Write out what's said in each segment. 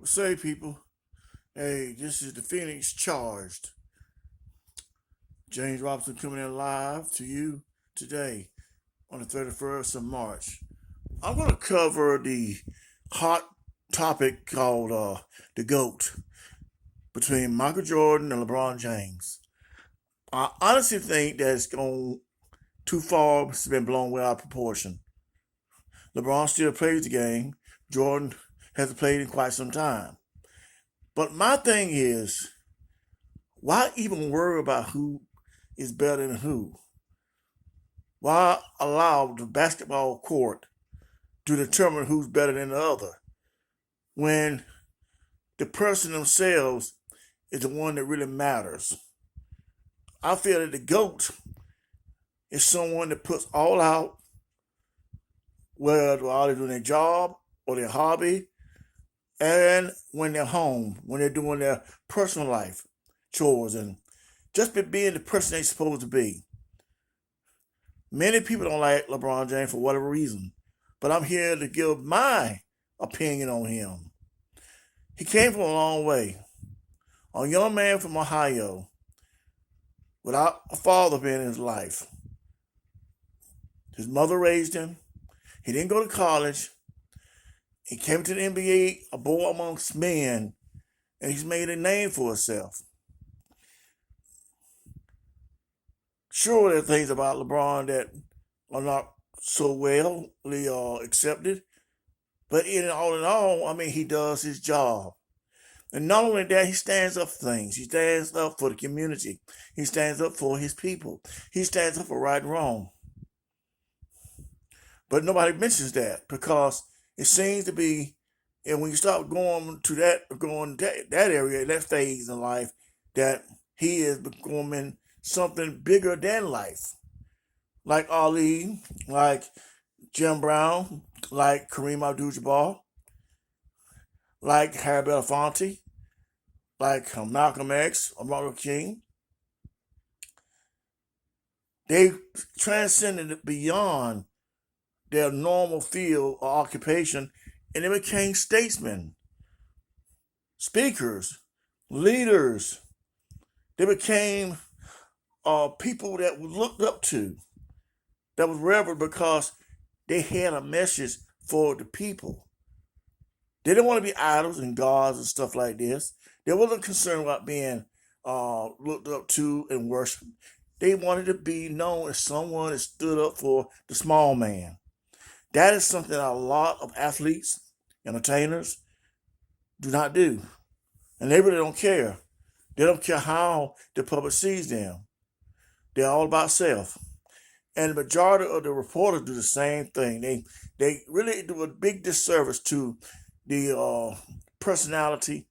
Say, people, hey, this is the Phoenix Charged. James Robinson coming in live to you today on the 31st of March. I'm going to cover the hot topic called the GOAT between Michael Jordan and LeBron James. I honestly think that it's gone too far, it's been blown way out of proportion. LeBron still plays the game, Jordan hasn't played in quite some time. But my thing is, why even worry about who is better than who? Why allow the basketball court to determine who's better than the other when the person themselves is the one that really matters? I feel that the GOAT is someone that puts all out, whether while they're doing their job or their hobby, and when they're home, when they're doing their personal life chores, and just be being the person they're supposed to be. Many people don't like LeBron James for whatever reason, but I'm here to give my opinion on him. He came from a long way. A young man from Ohio, without a father being in his life. His mother raised him. He didn't go to college. He came to the NBA, a boy amongst men, and he's made a name for himself. Sure, there are things about LeBron that are not so well accepted, but in all, I mean, he does his job. And not only that, he stands up for things. He stands up for the community. He stands up for his people. He stands up for right and wrong. But nobody mentions that because it seems to be, and when you start going that area, that phase in life, that he is becoming something bigger than life, like Ali, like Jim Brown, like Kareem Abdul-Jabbar, like Harry Belafonte, like Malcolm X or Martin Luther King. They transcended beyond their normal field or occupation, and they became statesmen, speakers, leaders. They became people that was looked up to, that was revered because they had a message for the people. They didn't want to be idols and gods and stuff like this. They wasn't concerned about being looked up to and worshipped. They wanted to be known as someone that stood up for the small man. That is something a lot of athletes, entertainers, do not do. And they really don't care. They don't care how the public sees them. They're all about self. And the majority of the reporters do the same thing. They really do a big disservice to the personality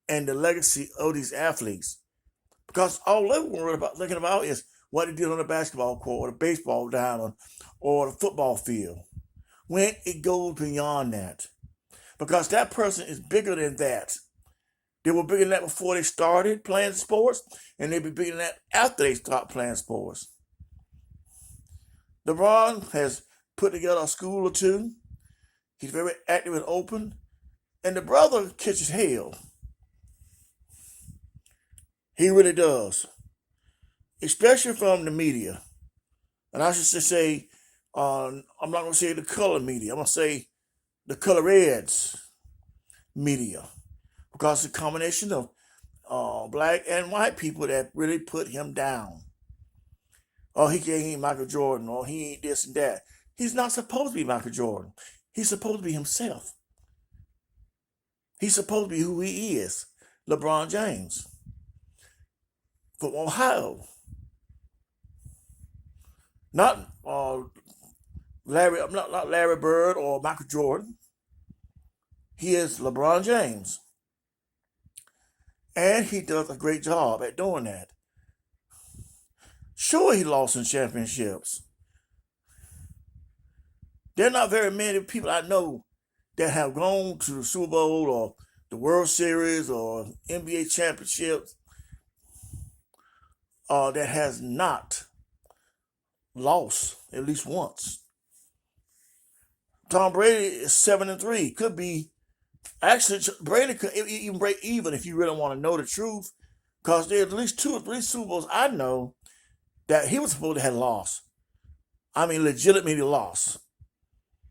and the legacy of these athletes. Because all they're worried about thinking about is what they did on the basketball court or the baseball diamond or the football field. When it goes beyond that. Because that person is bigger than that. They were bigger than that before they started playing sports, and they'll be bigger than that after they start playing sports. LeBron has put together a school or two. He's very active and open. And the brother catches hell. He really does. Especially from the media. And I should say, I'm not going to say the color media. I'm going to say the color reds media. Because it's a combination of black and white people that really put him down. Oh, he ain't Michael Jordan, or he ain't this and that. He's not supposed to be Michael Jordan. He's supposed to be himself. He's supposed to be who he is, LeBron James from Ohio. Not not Larry Bird or Michael Jordan. He is LeBron James, and he does a great job at doing that. Sure, he lost in championships. There are not very many people I know that have gone to the Super Bowl or the World Series or NBA championships that has not lost at least once. Tom Brady is 7-3. Could be Actually, Brady could even break even if you really want to know the truth, because there's at least 2 or 3 Super Bowls I know that he was supposed to have lost. I mean, legitimately lost.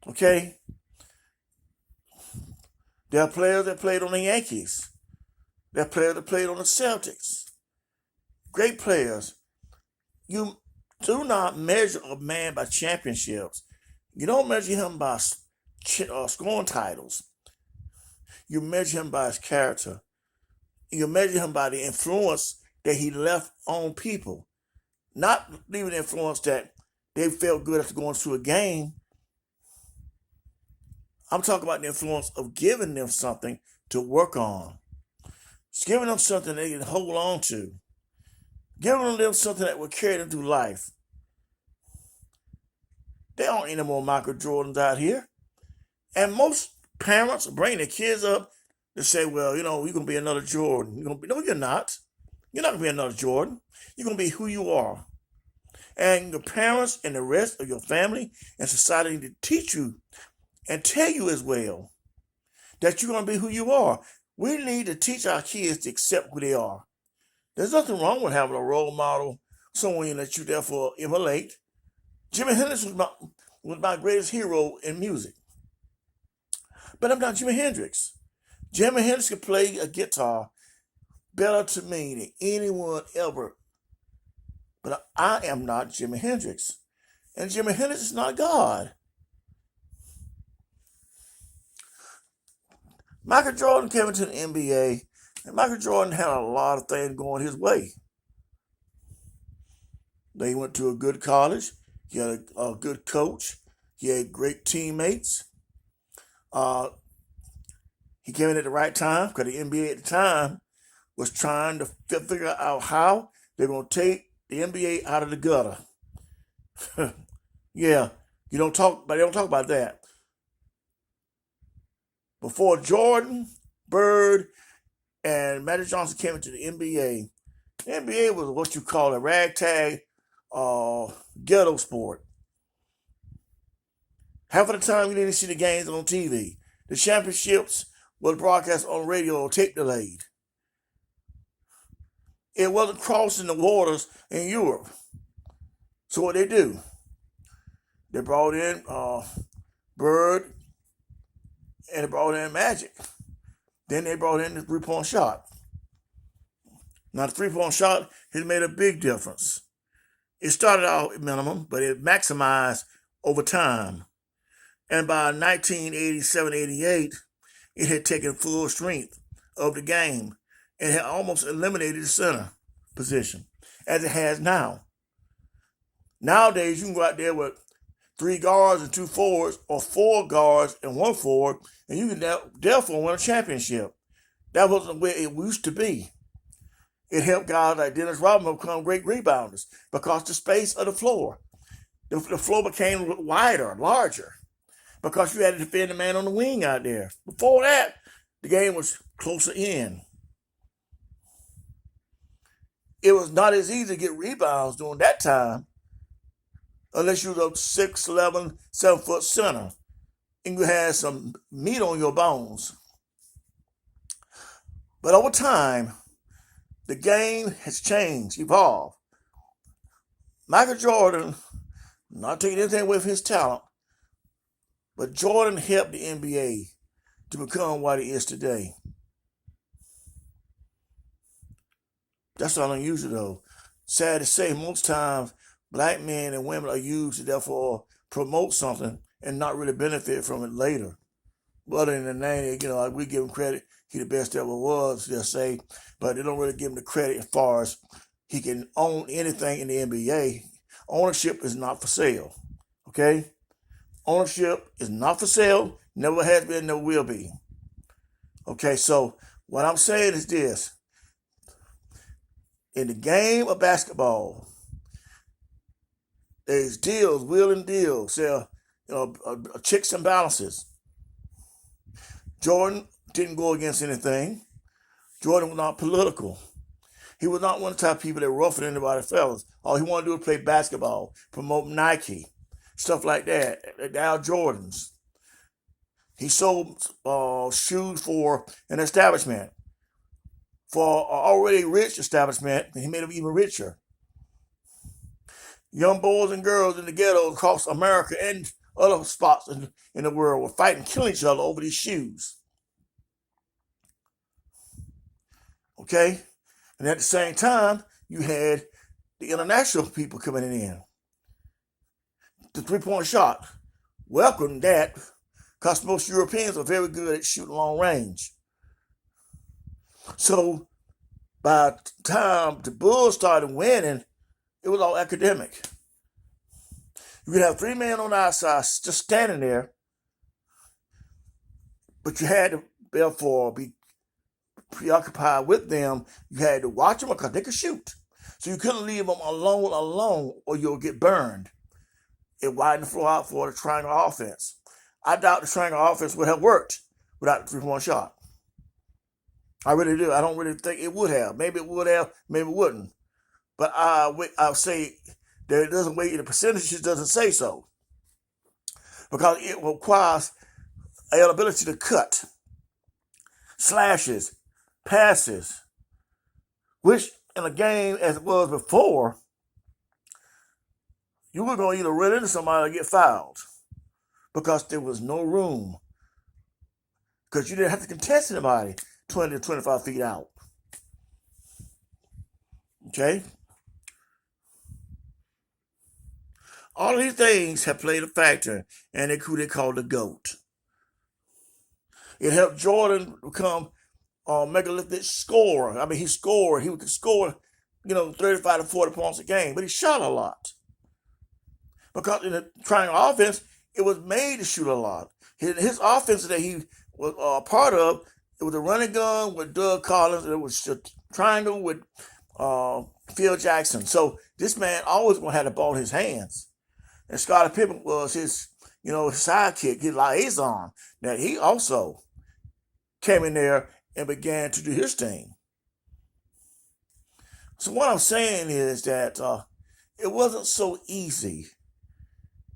Okay? There are players that played on the Yankees. There are players that played on the Celtics. Great players. You do not measure a man by championships. You don't measure him by scoring titles. You measure him by his character. You measure him by the influence that he left on people. Not leaving the influence that they felt good after going through a game. I'm talking about the influence of giving them something to work on. It's giving them something they can hold on to. Giving them something that will carry them through life. There aren't any more Michael Jordans out here. And most parents bring their kids up to say, well, you're going to be another Jordan. No, you're not. You're not going to be another Jordan. You're going to be who you are. And your parents and the rest of your family and society need to teach you and tell you as well that you're going to be who you are. We need to teach our kids to accept who they are. There's nothing wrong with having a role model, someone that you therefore emulate. Jimi Hendrix was my greatest hero in music. But I'm not Jimi Hendrix. Jimi Hendrix could play a guitar better to me than anyone ever. But I am not Jimi Hendrix. And Jimi Hendrix is not God. Michael Jordan came into the NBA, and Michael Jordan had a lot of things going his way. He went to a good college. He had a good coach. He had great teammates. He came in at the right time because the NBA at the time was trying to figure out how they're going to take the NBA out of the gutter. Yeah, they don't talk about that. Before Jordan, Bird, and Magic Johnson came into the NBA was what you call a ragtag ghetto sport. Half of the time you didn't see the games on TV. The championships were broadcast on radio or tape delayed. It wasn't crossing the waters in Europe. So what they do? They brought in Bird and they brought in Magic. Then they brought in the 3-point shot. Now the 3-point shot has made a big difference. It started out at minimum, but it maximized over time. And by 1987-88, it had taken full strength of the game and had almost eliminated the center position, as it has now. Nowadays, you can go out there with 3 guards and 2 forwards, or 4 guards and 1 forward, and you can therefore win a championship. That wasn't where it used to be. It helped guys like Dennis Rodman become great rebounders because the space of the floor. The floor became wider, larger, because you had to defend the man on the wing out there. Before that, the game was closer in. It was not as easy to get rebounds during that time unless you was a 6'11", 7-foot center and you had some meat on your bones. But over time, the game has changed, evolved. Michael Jordan, not taking anything away from his talent, but Jordan helped the NBA to become what it is today. That's not unusual, though. Sad to say, most times, black men and women are used to therefore promote something and not really benefit from it later. Other than the name, we give him credit. He the best ever was, they'll say, but they don't really give him the credit as far as he can own anything in the NBA. Ownership is not for sale, okay? Ownership is not for sale, never has been, never will be. Okay, so what I'm saying is this. In the game of basketball, there's deals, wheeling deals, checks and balances. Jordan didn't go against anything. Jordan was not political. He was not one of the type of people that roughed anybody fellas. All he wanted to do was play basketball, promote Nike, stuff like that, the Al Jordans. He sold shoes for an establishment, for an already rich establishment, and he made them even richer. Young boys and girls in the ghettos across America and other spots in the world were fighting, killing each other over these shoes. Okay? And at the same time, you had the international people coming in. The three-point shot. Welcome that, because most Europeans are very good at shooting long range. So by the time the Bulls started winning, it was all academic. You could have three men on the outside just standing there, but you had to therefore be preoccupied with them. You had to watch them because they could shoot. So you couldn't leave them alone, or you'll get burned. It widened the floor out for the triangle offense. I doubt the triangle offense would have worked without the three-point shot. I really do. I don't really think it would have. Maybe it would have, maybe it wouldn't. But I'll say that it doesn't weigh, the percentages doesn't say so. Because it requires an ability to cut, slashes, passes, which in a game as it was before, you were going to either run into somebody or get fouled because there was no room. Because you didn't have to contest anybody 20 to 25 feet out. Okay? All of these things have played a factor in who they call the GOAT. It helped Jordan become a megalithic scorer. I mean, he could score, 35 to 40 points a game, but he shot a lot. Because in the triangle offense, it was made to shoot a lot. His offense that he was part of, it was a running gun with Doug Collins, and it was a triangle with Phil Jackson. So this man always going to have the ball in his hands. And Scottie Pippen was his sidekick, his liaison, that he also came in there and began to do his thing. So what I'm saying is that it wasn't so easy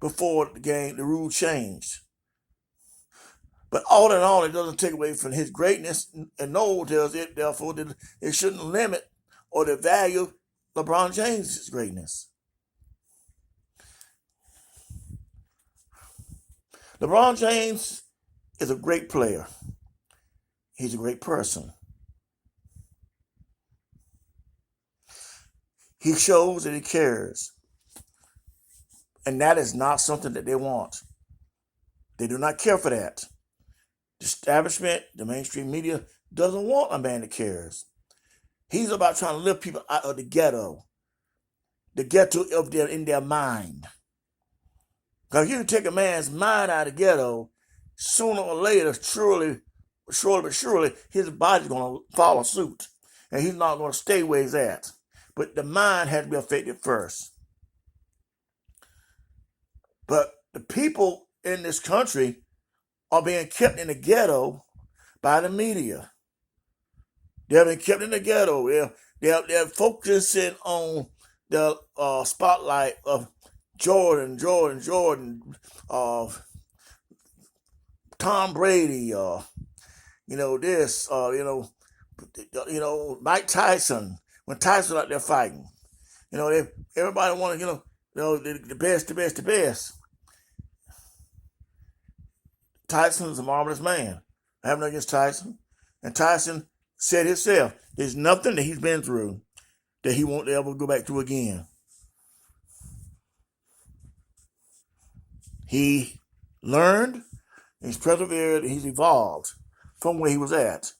before the rule changed. But all in all, it doesn't take away from his greatness, and nor does it, therefore, it shouldn't limit or devalue LeBron James' greatness. LeBron James is a great player. He's a great person. He shows that he cares. And that is not something that they want. They do not care for that. The establishment, the mainstream media, doesn't want a man that cares. He's about trying to lift people out of the ghetto in their mind. Because if you can take a man's mind out of the ghetto, sooner or later, surely but surely, his body's going to follow suit. And he's not going to stay where he's at. But the mind has to be affected first. But the people in this country are being kept in the ghetto by the media. They're being kept in the ghetto. They're focusing on the spotlight of Jordan, Tom Brady, Mike Tyson. When Tyson out there fighting, everybody want to, the best. Tyson is a marvelous man. I have nothing against Tyson. And Tyson said himself, there's nothing that he's been through that he won't ever go back to again. He learned, he's persevered, he's evolved from where he was at.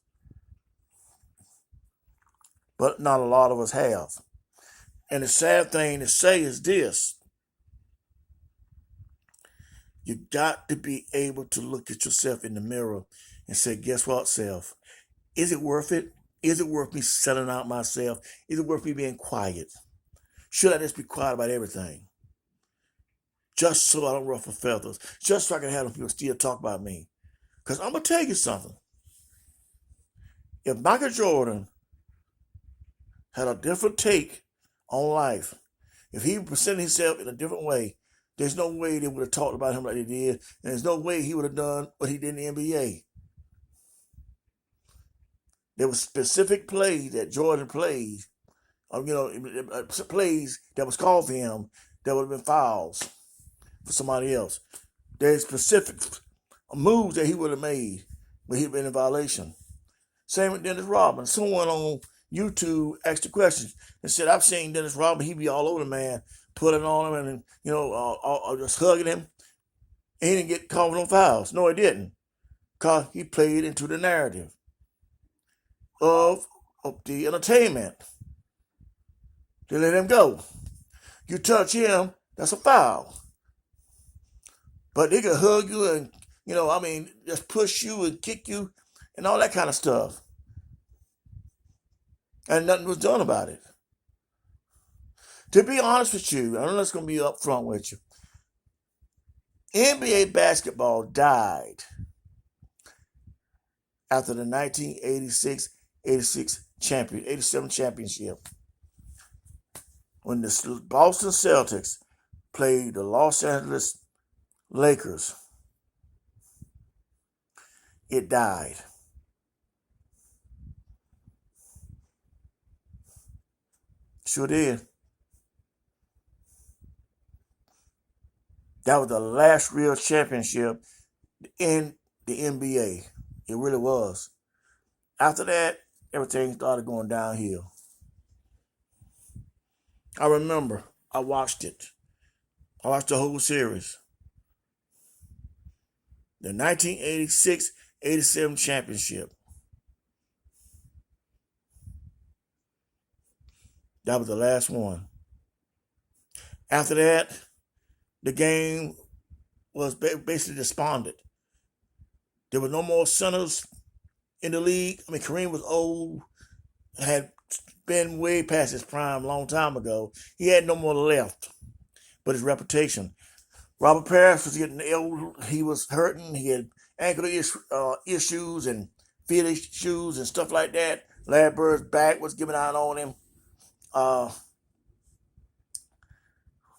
But not a lot of us have. And the sad thing to say is this. You got to be able to look at yourself in the mirror and say, guess what, self? Is it worth it? Is it worth me selling out myself? Is it worth me being quiet? Should I just be quiet about everything? Just so I don't ruffle feathers. Just so I can have people still talk about me. Because I'm going to tell you something. If Michael Jordan had a different take on life, if he presented himself in a different way, There's no way they would have talked about him like they did, and there's no way he would have done what he did in the NBA. There were specific plays that Jordan played, plays that was called for him that would have been fouls for somebody else. There's specific moves that he would have made, but he'd been in violation. Same with Dennis Rodman. Someone on YouTube asked the question and said, "I've seen Dennis Rodman. He be all over the man, putting on him and just hugging him. And he didn't get called for no fouls. No, he didn't, cause he played into the narrative of the entertainment. They let him go. You touch him, that's a foul. But they can hug you and just push you and kick you and all that kind of stuff. And nothing was done about it. To be honest with you, I'm just going to be upfront with you. NBA basketball died after the 1986 championship, when the Boston Celtics played the Los Angeles Lakers. It died. Sure did. That was the last real championship in the NBA. It really was. After that, everything started going downhill. I remember I watched it. I watched the whole series. The 1986-87 championship. That was the last one. After that, the game was basically despondent. There were no more centers in the league. I mean, Kareem was old, had been way past his prime a long time ago. He had no more left but his reputation. Robert Parrish was getting old. He was hurting. He had ankle issues and feet issues and stuff like that. Larry Bird's back was giving out on him.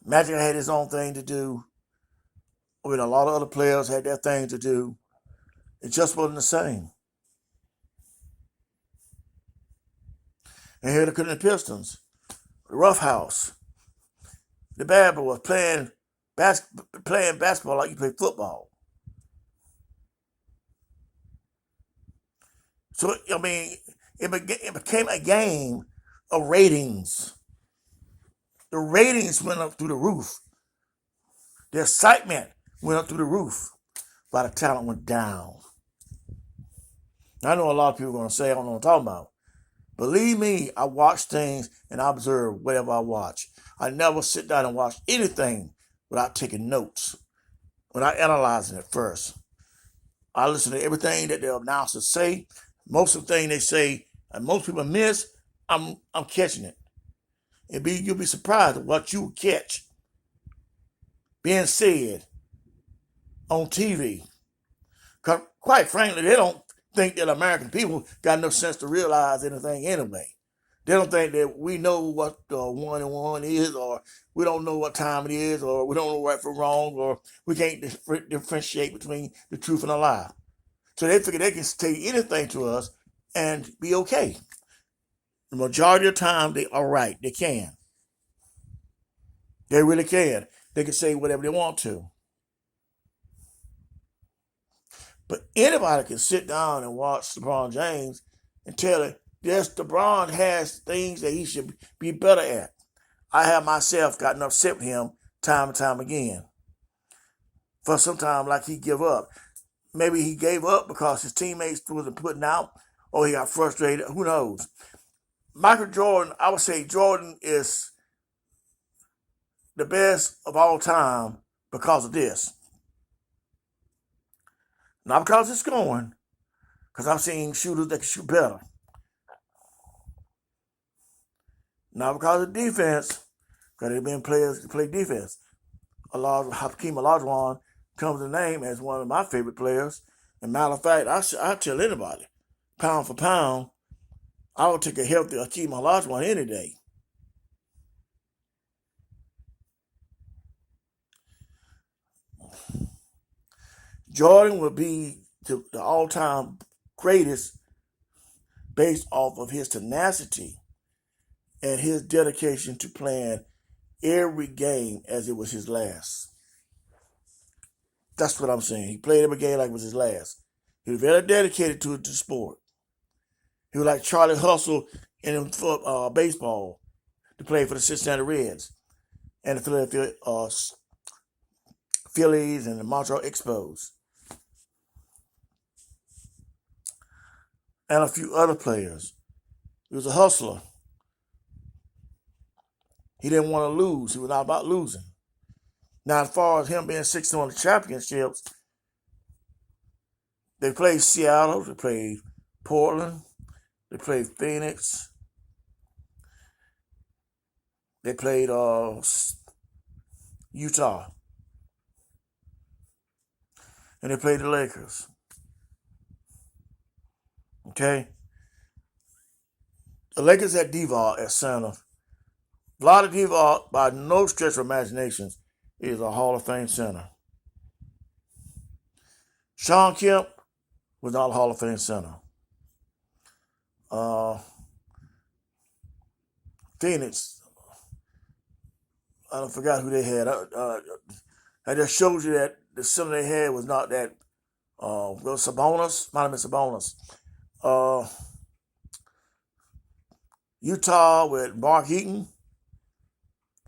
Magic had his own thing to do. I mean, a lot of other players had their thing to do. It just wasn't the same. And here the Cleveland Pistons, the Rough House, the Bad Boys playing basketball like you play football. So, I mean, it became a game of ratings. The ratings went up through the roof. The excitement went up through the roof, while the talent went down. Now, I know a lot of people are going to say, I don't know what I'm talking about. Believe me, I watch things and I observe whatever I watch. I never sit down and watch anything without taking notes, without analyzing it first. I listen to everything that the announcers say. Most of the things they say, and most people miss, I'm catching it. You'll be surprised at what you catch being said on TV. Because quite frankly, they don't think that American people got enough sense to realize anything anyway. They don't think that we know what 1 and 1 is, or we don't know what time it is, or we don't know right from wrong, or we can't differentiate between the truth and a lie. So they figure they can say anything to us and be okay. The majority of the time, they are right. They can. They really can. They can say whatever they want to. But anybody can sit down and watch LeBron James and tell it, yes, LeBron has things that he should be better at. I have myself gotten upset with him time and time again. For some time, like he give up. Maybe he gave up because his teammates wasn't putting out, or he got frustrated. Who knows? Michael Jordan, I would say Jordan is the best of all time because of this. Not because it's scoring, because I'm seeing shooters that can shoot better. Not because of defense, because there have been players that play defense. Hakeem Olajuwon comes to name as one of my favorite players. And matter of fact, I tell anybody, pound for pound, I would take a healthy Hakeem Olajuwon any day. Jordan would be the all-time greatest based off of his tenacity and his dedication to playing every game as it was his last. That's what I'm saying. He played every game like it was his last. He was very dedicated to the sport. He was like Charlie Hustle in baseball to play for the Cincinnati Reds and the Philadelphia Phillies and the Montreal Expos. And a few other players. He was a hustler. He didn't want to lose. He was not about losing. Now, as far as him being 16 on the championships, they played Seattle, they played Portland, they played Phoenix, they played Utah, and they played the Lakers. Okay? The Lakers had Divac at center. Vlade Divac, by no stretch of imaginations, is a Hall of Fame center. Shawn Kemp was not a Hall of Fame center. Phoenix, I forgot who they had. I just showed you that the center they had was not that. Sabonis, might have been Sabonis. Utah with Mark Eaton.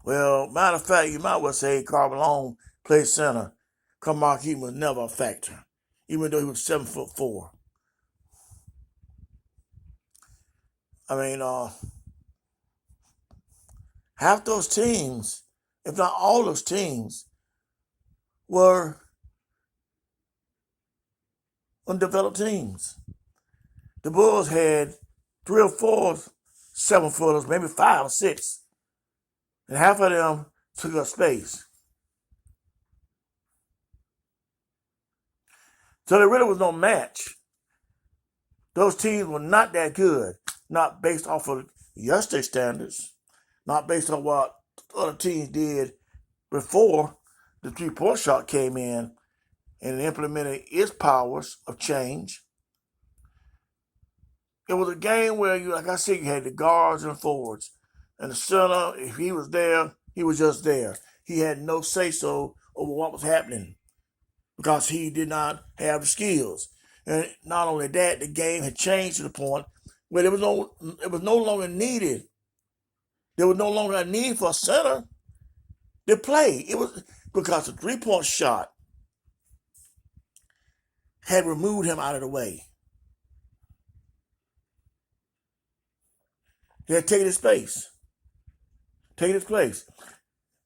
Well, matter of fact, you might well say Karl Malone played center. Because Mark Eaton was never a factor, even though he was 7'4". I mean, half those teams, if not all those teams, were undeveloped teams. The Bulls had 3 or 4 7-footers, maybe 5 or 6. And half of them took up space. So there really was no match. Those teams were not that good, not based off of yesterday's standards, not based on what other teams did before the three-point shot came in and implemented its powers of change. It was a game where, like I said, you had the guards and forwards. And the center, if he was there, he was just there. He had no say-so over what was happening because he did not have the skills. And not only that, the game had changed to the point where it was no longer needed. There was no longer a need for a center to play. It was because the three-point shot had removed him out of the way. He had taken his space, taken his place.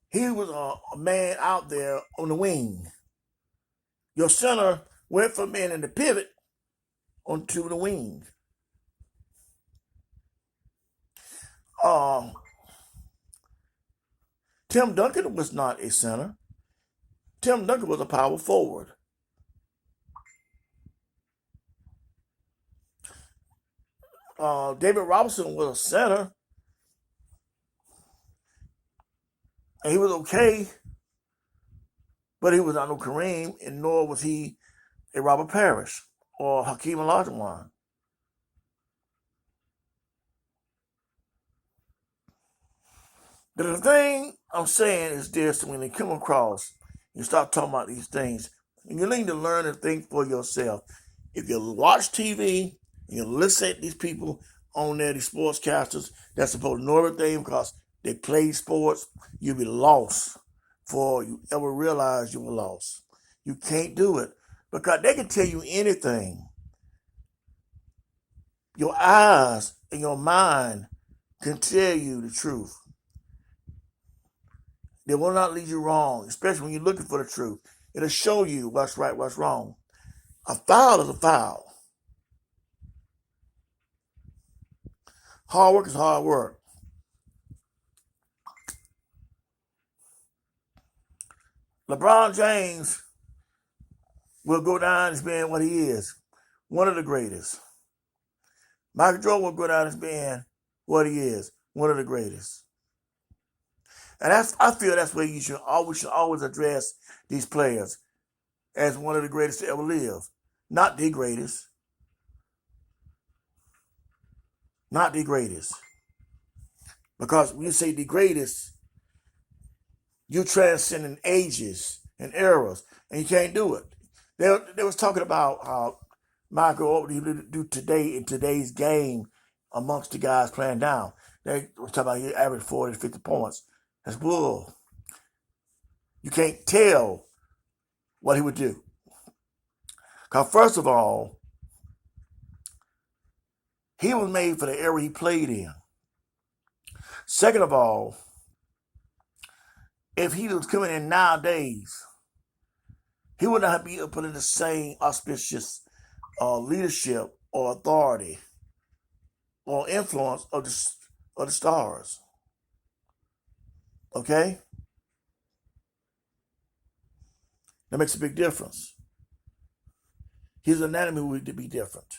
He was a man out there on the wing. Your center went from being in the pivot onto the wing. Tim Duncan was not a center. Tim Duncan was a power forward. David Robinson was a center. And he was okay, but he was not no Kareem, and nor was he a Robert Parrish or Hakeem Olajuwon. The thing I'm saying is this: when they come across, you start talking about these things, and you need to learn and think for yourself. If you watch TV and you listen at these people on there, these sportscasters that's supposed to know everything because they play sports, you'll be lost before you ever realize you were lost. You can't do it because they can tell you anything. Your eyes and your mind can tell you the truth. They will not lead you wrong, especially when you're looking for the truth. It'll show you what's right, what's wrong. A foul is a foul. Hard work is hard work. LeBron James will go down as being what he is, one of the greatest. Michael Jordan will go down as being what he is, one of the greatest. And I feel that's where you should always address these players. as one of the greatest to ever live. Not the greatest. Not the greatest. Because when you say the greatest, you transcending ages and eras, and you can't do it. They was talking about how Michael, what he do today in today's game amongst the guys playing down. They were talking about he averaged 40 to 50 points. That's bull. You can't tell what he would do. Because first of all, he was made for the era he played in. Second of all, if he was coming in nowadays, he would not be put in the same auspicious leadership or authority or influence of the stars. Okay? That makes a big difference. His anatomy would be different.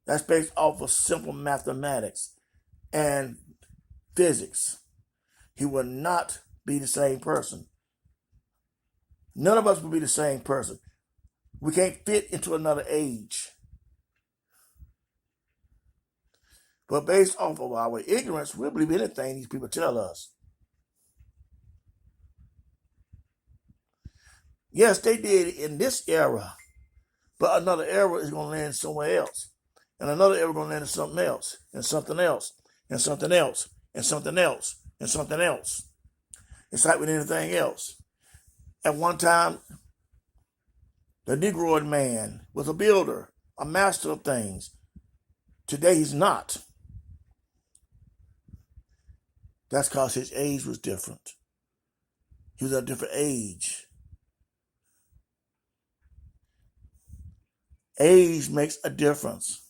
That's based off of simple mathematics and physics. He will not be the same person. None of us will be the same person. We can't fit into another age. But based off of our ignorance, we'll believe anything these people tell us. Yes, they did it in this era, but another era is going to land somewhere else. And another era is going to land in something else, and something else, and something else, and something else, and something else. It's like with anything else. At one time, the Negroid man was a builder, a master of things. Today, he's not. That's because his age was different. He was at a different age. Age makes a difference.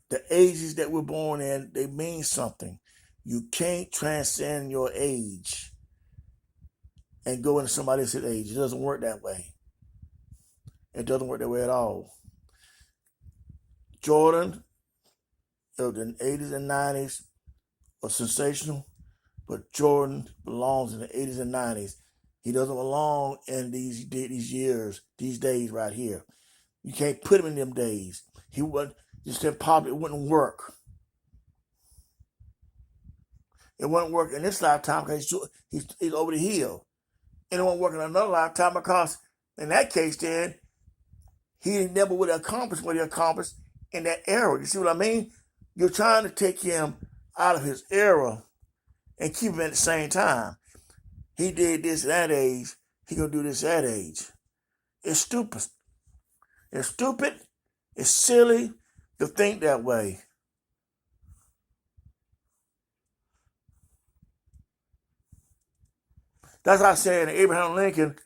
The ages that we're born in, they mean something. You can't transcend your age and go into somebody else's age. It doesn't work that way. It doesn't work that way at all. Jordan, of the 80s and 90s, was sensational, but Jordan belongs in the 80s and 90s. He doesn't belong in these years, these days right here. You can't put him in them days. He would just impossible. It wouldn't work. It wouldn't work in this lifetime because he's over the hill. And it won't work in another lifetime because in that case, then he never would have accomplished what he accomplished in that era. You see what I mean? You're trying to take him out of his era and keep him at the same time. He did this at that age. He gonna do this at that age. It's stupid. It's stupid. It's silly to think that way. That's like saying Abraham Lincoln,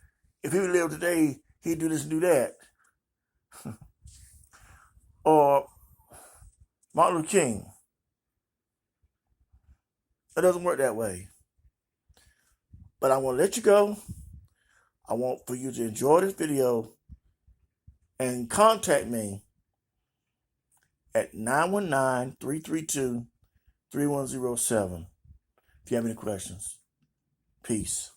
if he lived today, he'd do this and do that. Or Martin Luther King. It doesn't work that way. But I want to let you go. I want for you to enjoy this video and contact me at 919-332-3107 if you have any questions. Peace.